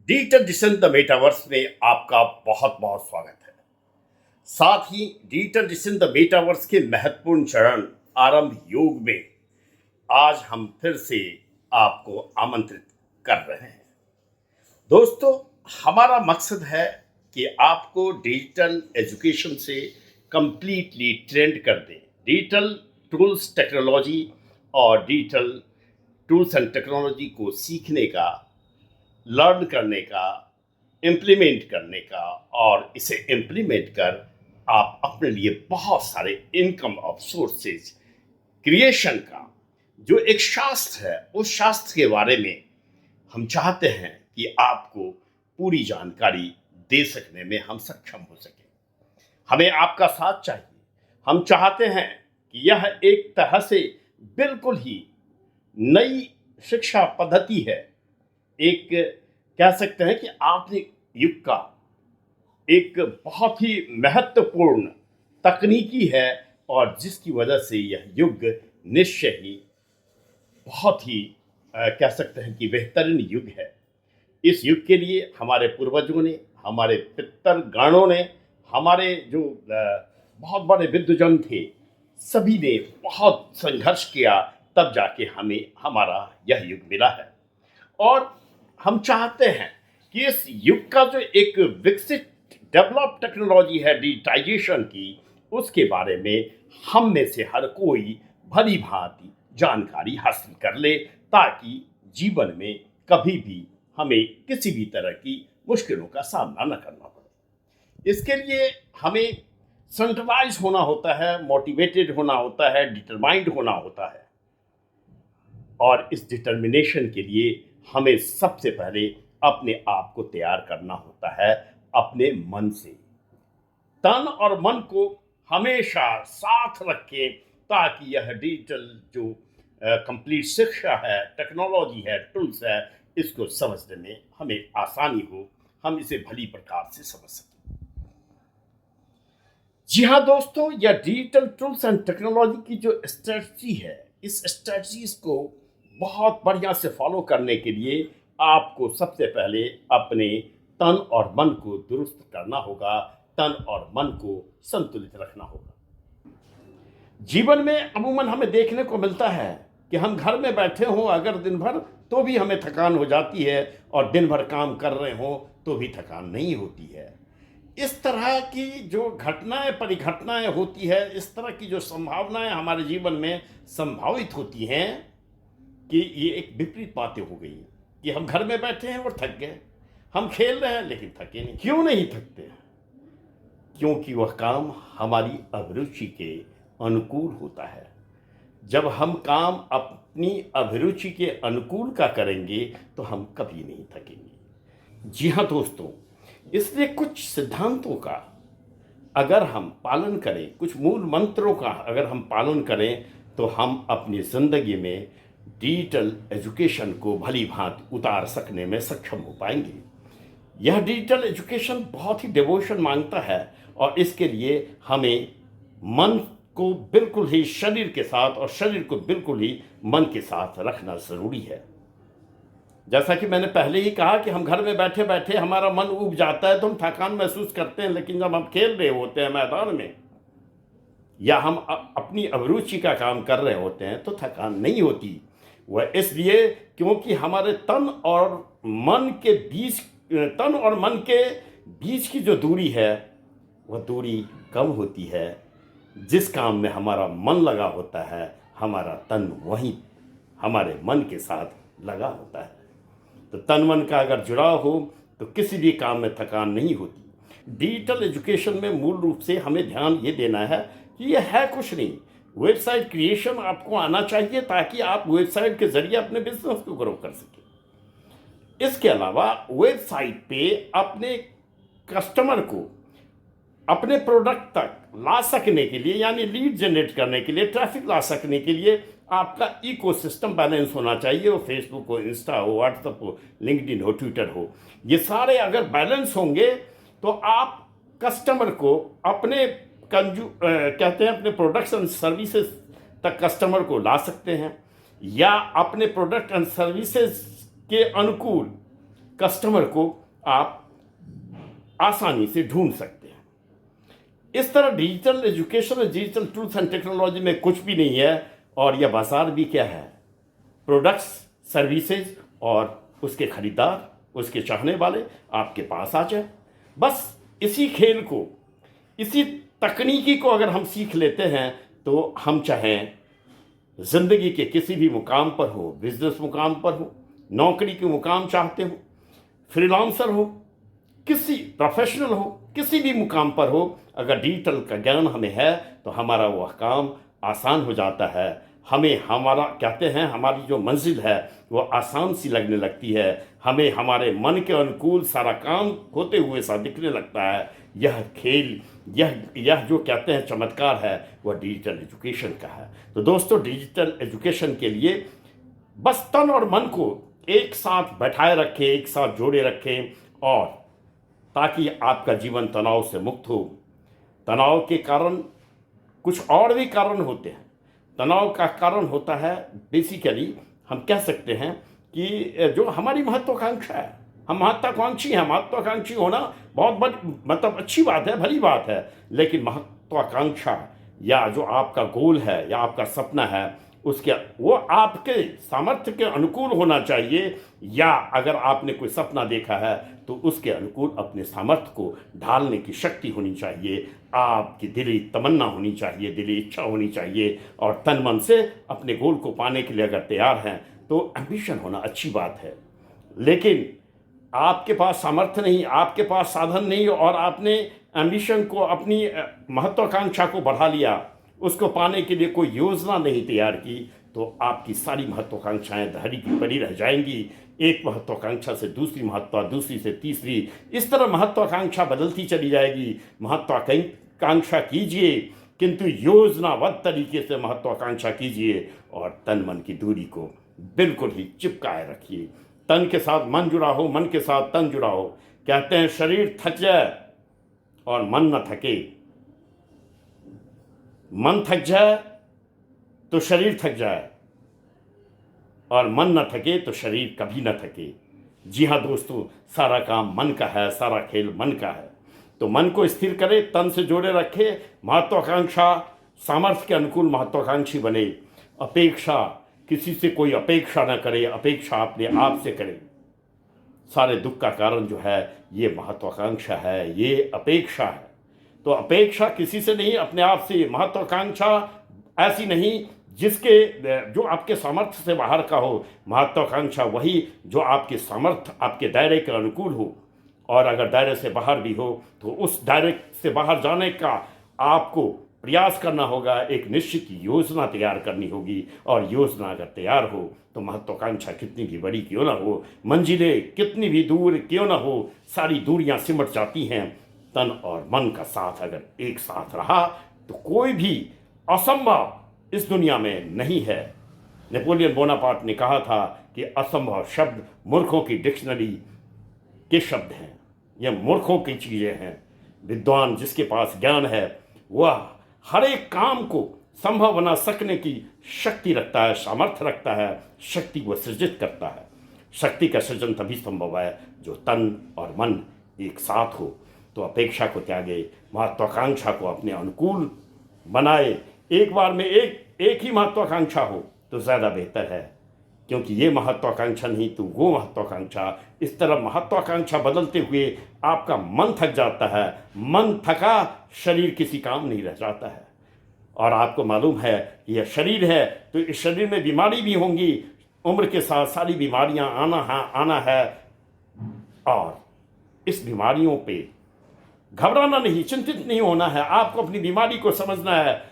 Digital digital the metaverse में आपका बहुत बहुत स्वागत है। साथ ही डिजिटल डिजिटल द मेटावर्स के महत्वपूर्ण चरण आरंभ योग में आज हम फिर से आपको आमंत्रित कर रहे हैं। दोस्तों, हमारा मकसद है कि आपको डिजिटल एजुकेशन से कंप्लीटली ट्रेंड कर दें। डिजिटल टूल्स टेक्नोलॉजी और डिजिटल टूल्स एंड टेक्नोलॉजी को सीखने का, लर्न करने का, इम्प्लीमेंट करने का और इसे इम्प्लीमेंट कर आप अपने लिए बहुत सारे इनकम ऑफ सोर्सेज क्रिएशन का जो एक शास्त्र है, उस शास्त्र के बारे में हम चाहते हैं कि आपको पूरी जानकारी दे सकने में हम सक्षम हो सके। हमें आपका साथ चाहिए। हम चाहते हैं कि यह एक तरह से बिल्कुल ही नई शिक्षा पद्धति है। एक कह सकते हैं कि आधुनिक युग का एक बहुत ही महत्वपूर्ण तकनीकी है और जिसकी वजह से यह युग निश्चय ही बहुत ही कह सकते हैं कि बेहतरीन युग है। इस युग के लिए हमारे पूर्वजों ने, हमारे पितरगणों ने, हमारे जो बहुत बड़े विद्वजन थे, सभी ने बहुत संघर्ष किया, तब जाके हमें हमारा यह युग मिला है। और हम चाहते हैं कि इस युग का जो एक विकसित डेवलप टेक्नोलॉजी है डिजिटाइजेशन की, उसके बारे में हम में से हर कोई भली भांति जानकारी हासिल कर ले, ताकि जीवन में कभी भी हमें किसी भी तरह की मुश्किलों का सामना न करना पड़े। इसके लिए हमें सेंट्रलाइज होना होता है, मोटिवेटेड होना होता है, डिटरमाइंड होना होता है। और इस डिटर्मिनेशन के लिए हमें सबसे पहले अपने आप को तैयार करना होता है अपने मन से। तन और मन को हमेशा साथ रखें, ताकि यह डिजिटल जो कंप्लीट शिक्षा है, टेक्नोलॉजी है, टूल्स है, इसको समझने में हमें आसानी हो, हम इसे भली प्रकार से समझ सकें। जी हाँ दोस्तों, यह डिजिटल टूल्स एंड टेक्नोलॉजी की जो स्ट्रेटजी है, इस स्ट्रेटजीज को बहुत बढ़िया से फॉलो करने के लिए आपको सबसे पहले अपने तन और मन को दुरुस्त करना होगा, तन और मन को संतुलित रखना होगा। जीवन में अमूमन हमें देखने को मिलता है कि हम घर में बैठे हों अगर दिन भर, तो भी हमें थकान हो जाती है, और दिन भर काम कर रहे हों तो भी थकान नहीं होती है। इस तरह की जो घटनाएं परिघटनाएं होती है, इस तरह की जो संभावनाएं हमारे जीवन में संभावित होती हैं, कि ये एक विपरीत बातें हो गई कि हम घर में बैठे हैं और थक गए, हम खेल रहे हैं लेकिन थके नहीं। क्यों नहीं थकते? क्योंकि वह काम हमारी अभिरुचि के अनुकूल होता है। जब हम काम अपनी अभिरुचि के अनुकूल का करेंगे तो हम कभी नहीं थकेंगे। जी हाँ दोस्तों, इसलिए कुछ सिद्धांतों का अगर हम पालन करें, कुछ मूल मंत्रों का अगर हम पालन करें, तो हम अपनी ज़िंदगी में डिजिटल एजुकेशन को भली भांति उतार सकने में सक्षम हो पाएंगे। यह डिजिटल एजुकेशन बहुत ही डिवोशन मांगता है, और इसके लिए हमें मन को बिल्कुल ही शरीर के साथ और शरीर को बिल्कुल ही मन के साथ रखना ज़रूरी है। जैसा कि मैंने पहले ही कहा कि हम घर में बैठे बैठे हमारा मन ऊब जाता है तो हम थकान महसूस करते हैं, लेकिन जब हम खेल रहे होते हैं मैदान में, या हम अपनी अभिरुचि का काम कर रहे होते हैं, तो थकान नहीं होती। वह इसलिए क्योंकि हमारे तन और मन के बीच की जो दूरी है, वह दूरी कम होती है। जिस काम में हमारा मन लगा होता है, हमारा तन वहीं हमारे मन के साथ लगा होता है। तो तन मन का अगर जुड़ाव हो तो किसी भी काम में थकान नहीं होती। डिजिटल एजुकेशन में मूल रूप से हमें ध्यान ये देना है कि यह है कुछ नहीं, वेबसाइट क्रिएशन आपको आना चाहिए, ताकि आप वेबसाइट के जरिए अपने बिजनेस को ग्रो कर सकें। इसके अलावा वेबसाइट पे अपने कस्टमर को अपने प्रोडक्ट तक ला सकने के लिए, यानी लीड जनरेट करने के लिए, ट्रैफिक ला सकने के लिए आपका इकोसिस्टम बैलेंस होना चाहिए। वो फेसबुक हो, इंस्टा हो, व्हाट्सएप हो, लिंक्डइन हो, ट्विटर हो, ये सारे अगर बैलेंस होंगे तो आप कस्टमर को अपने कहते हैं अपने प्रोडक्ट्स एंड सर्विसेज तक कस्टमर को ला सकते हैं, या अपने प्रोडक्ट एंड सर्विसेज के अनुकूल कस्टमर को आप आसानी से ढूंढ सकते हैं। इस तरह डिजिटल एजुकेशन और डिजिटल टूल्स एंड टेक्नोलॉजी में कुछ भी नहीं है, और यह बाजार भी क्या है, प्रोडक्ट्स, सर्विसेज और उसके खरीदार, उसके चाहने वाले आपके पास आ जाए। बस इसी खेल को, इसी तकनीकी को अगर हम सीख लेते हैं तो हम चाहें ज़िंदगी के किसी भी मुकाम पर हो, बिजनेस मुकाम पर हो, नौकरी के मुकाम चाहते हो, फ्रीलांसर हो, किसी प्रोफेशनल हो, किसी भी मुकाम पर हो, अगर डिजिटल का ज्ञान हमें है तो हमारा वह काम आसान हो जाता है। हमें हमारा कहते हैं हमारी जो मंजिल है वो आसान सी लगने लगती है। हमें हमारे मन के अनुकूल सारा काम होते हुए सा दिखने लगता है। यह खेल, यह जो कहते हैं चमत्कार है, वह डिजिटल एजुकेशन का है। तो दोस्तों, डिजिटल एजुकेशन के लिए बस तन और मन को एक साथ बैठाए रखें, एक साथ जोड़े रखें, और ताकि आपका जीवन तनाव से मुक्त हो। तनाव के कारण कुछ और भी कारण होते हैं। तनाव का कारण होता है बेसिकली हम कह सकते हैं कि जो हमारी महत्वाकांक्षा है, हम महत्वाकांक्षी हैं। महत्वाकांक्षी होना बहुत बड़ी मतलब अच्छी बात है, भली बात है, लेकिन महत्वाकांक्षा या जो आपका गोल है या आपका सपना है, उसके वो आपके सामर्थ्य के अनुकूल होना चाहिए, या अगर आपने कोई सपना देखा है तो उसके अनुकूल अपने सामर्थ्य को ढालने की शक्ति होनी चाहिए। आपकी दिली तमन्ना होनी चाहिए, दिली इच्छा होनी चाहिए, और तन मन से अपने गोल को पाने के लिए अगर तैयार हैं तो एम्बिशन होना अच्छी बात है। लेकिन आपके पास सामर्थ्य नहीं, आपके पास साधन नहीं, और आपने एम्बिशन को, अपनी महत्वाकांक्षा को बढ़ा लिया, उसको पाने के लिए कोई योजना नहीं तैयार की, तो आपकी सारी महत्वाकांक्षाएं धरी की पड़ी रह जाएंगी। एक महत्वाकांक्षा से दूसरी दूसरी से तीसरी, इस तरह महत्वाकांक्षा बदलती चली जाएगी। महत्वाकांक्षा कीजिए, किंतु योजनाबद्ध तरीके से महत्वाकांक्षा कीजिए, और तन मन की दूरी को बिल्कुल ही चिपकाए रखिए। तन के साथ मन जुड़ा हो, मन के साथ तन जुड़ा हो। कहते हैं शरीर थक जाए और मन न थके, मन थक जाए तो शरीर थक जाए, और मन न थके तो शरीर कभी न थके। जी हाँ दोस्तों, सारा काम मन का है, सारा खेल मन का है। तो मन को स्थिर करे, तन से जोड़े रखे, महत्वाकांक्षा सामर्थ्य के अनुकूल महत्वाकांक्षी बने। अपेक्षा, किसी से कोई अपेक्षा न करे, अपेक्षा अपने आप से करे। सारे दुख का कारण जो है ये महत्वाकांक्षा है, ये अपेक्षा है। तो अपेक्षा किसी से नहीं, अपने आप से। महत्वाकांक्षा ऐसी नहीं जिसके जो आपके सामर्थ्य से बाहर का हो। महत्वाकांक्षा वही जो आपके सामर्थ्य, आपके दायरे के अनुकूल हो, और अगर दायरे से बाहर भी हो तो उस दायरे से बाहर जाने का आपको प्रयास करना होगा। एक निश्चित योजना तैयार करनी होगी, और योजना अगर तैयार हो तो महत्वाकांक्षा कितनी भी बड़ी क्यों ना हो, मंजिलें कितनी भी दूर क्यों ना हो, सारी दूरियां सिमट जाती हैं। तन और मन का साथ अगर एक साथ रहा तो कोई भी असंभव इस दुनिया में नहीं है। नेपोलियन बोनापार्ट ने कहा था कि असंभव शब्द मूर्खों की डिक्शनरी के शब्द हैं, ये मूर्खों की चीज़ें हैं। विद्वान जिसके पास ज्ञान है वह हर एक काम को संभव बना सकने की शक्ति रखता है, सामर्थ्य रखता है, शक्ति को सृजित करता है। शक्ति का सृजन तभी संभव है जो तन और मन एक साथ हो। तो अपेक्षा को त्यागे, महत्वाकांक्षा को अपने अनुकूल बनाए। एक बार में एक ही महत्वाकांक्षा हो तो ज़्यादा बेहतर है, क्योंकि ये महत्वाकांक्षा नहीं तो वो महत्वाकांक्षा। इस तरह महत्वाकांक्षा बदलते हुए आपका मन थक जाता है। मन थका, शरीर किसी काम नहीं रह जाता है। और आपको मालूम है कि यह शरीर है तो इस शरीर में बीमारी भी होंगी। उम्र के साथ सारी बीमारियां आना है, और इस बीमारियों पे घबराना नहीं, चिंतित नहीं होना है। आपको अपनी बीमारी को समझना है,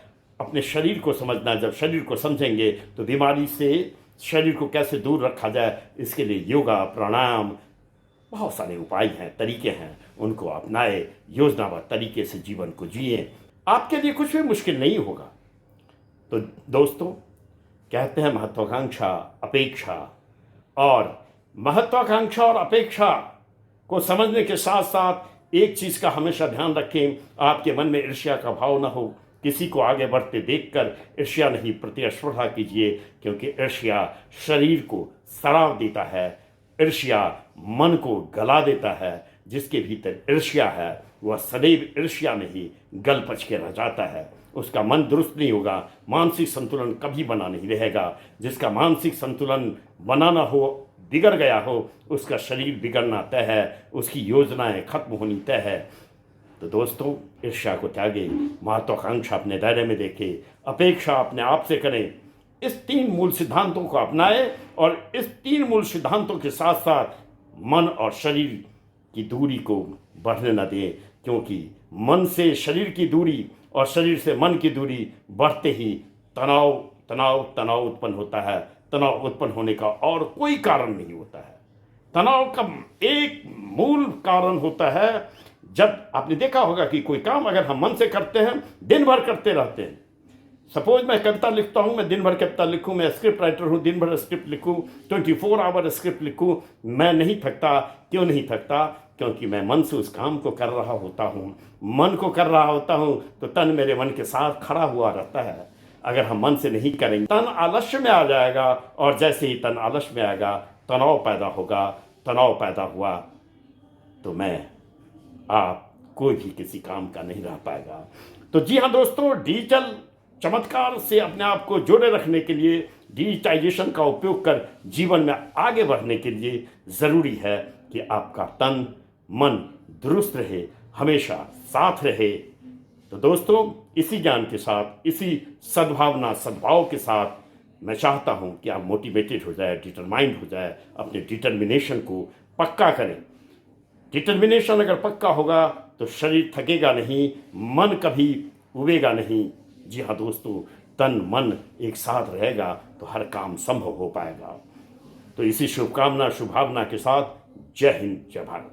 अपने शरीर को समझना है। जब शरीर को समझेंगे तो बीमारी से शरीर को कैसे दूर रखा जाए, इसके लिए योगा, प्राणायाम, बहुत सारे उपाय हैं, तरीके हैं, उनको अपनाए, योजनाबद्ध तरीके से जीवन को जिए। आपके लिए कुछ भी मुश्किल नहीं होगा। तो दोस्तों, कहते हैं महत्वाकांक्षा, अपेक्षा, और महत्वाकांक्षा और अपेक्षा को समझने के साथ साथ एक चीज़ का हमेशा ध्यान रखें, आपके मन में ईर्ष्या का भाव न हो। किसी को आगे बढ़ते देखकर ईर्ष्या नहीं, प्रतिस्पर्धा कीजिए, क्योंकि ईर्ष्या शरीर को सराव देता है, ईर्ष्या मन को गला देता है। जिसके भीतर ईर्ष्या है वह सदैव ईर्ष्या में ही गल पच के रह जाता है। उसका मन दुरुस्त नहीं होगा, मानसिक संतुलन कभी बना नहीं रहेगा। जिसका मानसिक संतुलन बनाना हो बिगड़ गया हो, उसका शरीर बिगड़ना तय है, उसकी योजनाएं खत्म होनी तय है। तो दोस्तों, ईर्ष्या को त्यागे, महत्वाकांक्षा अपने दायरे में देखें, अपेक्षा अपने आप से करें। इस 3 मूल सिद्धांतों को अपनाएं और इस 3 मूल सिद्धांतों के साथ साथ मन और शरीर की दूरी को बढ़ने न दें, क्योंकि मन से शरीर की दूरी और शरीर से मन की दूरी बढ़ते ही तनाव उत्पन्न होता है। तनाव उत्पन्न होने का और कोई कारण नहीं होता है। तनाव का एक मूल कारण होता है, जब आपने देखा होगा कि कोई काम अगर हम मन से करते हैं, दिन भर करते रहते हैं। सपोज मैं कविता लिखता हूँ, मैं दिन भर कविता लिखूँ, मैं स्क्रिप्ट राइटर हूँ, दिन भर स्क्रिप्ट लिखूँ, 24 आवर स्क्रिप्ट लिखूँ, मैं नहीं थकता। क्यों नहीं थकता? क्योंकि मैं मन से उस काम को कर रहा होता हूँ। मन को कर रहा होता हूँ तो तन मेरे मन के साथ खड़ा हुआ रहता है। अगर हम मन से नहीं करेंगे, तन आलस्य में आ जाएगा, और जैसे ही तन आलस्य में आएगा, तनाव पैदा होगा। तनाव पैदा हुआ तो आप कोई भी किसी काम का नहीं रह पाएगा। तो जी हाँ दोस्तों, डिजिटल चमत्कार से अपने आप को जोड़े रखने के लिए, डिजिटाइजेशन का उपयोग कर जीवन में आगे बढ़ने के लिए ज़रूरी है कि आपका तन मन दुरुस्त रहे, हमेशा साथ रहे। तो दोस्तों, इसी ज्ञान के साथ, इसी सद्भाव के साथ मैं चाहता हूं कि आप मोटिवेटेड हो जाए, डिटरमाइंड हो जाए, अपने डिटर्मिनेशन को पक्का करें। डिटर्मिनेशन अगर पक्का होगा तो शरीर थकेगा नहीं, मन कभी उबेगा नहीं। जी हाँ दोस्तों, तन मन एक साथ रहेगा तो हर काम संभव हो पाएगा। तो इसी शुभकामना शुभावना के साथ जय हिंद, जय भारत।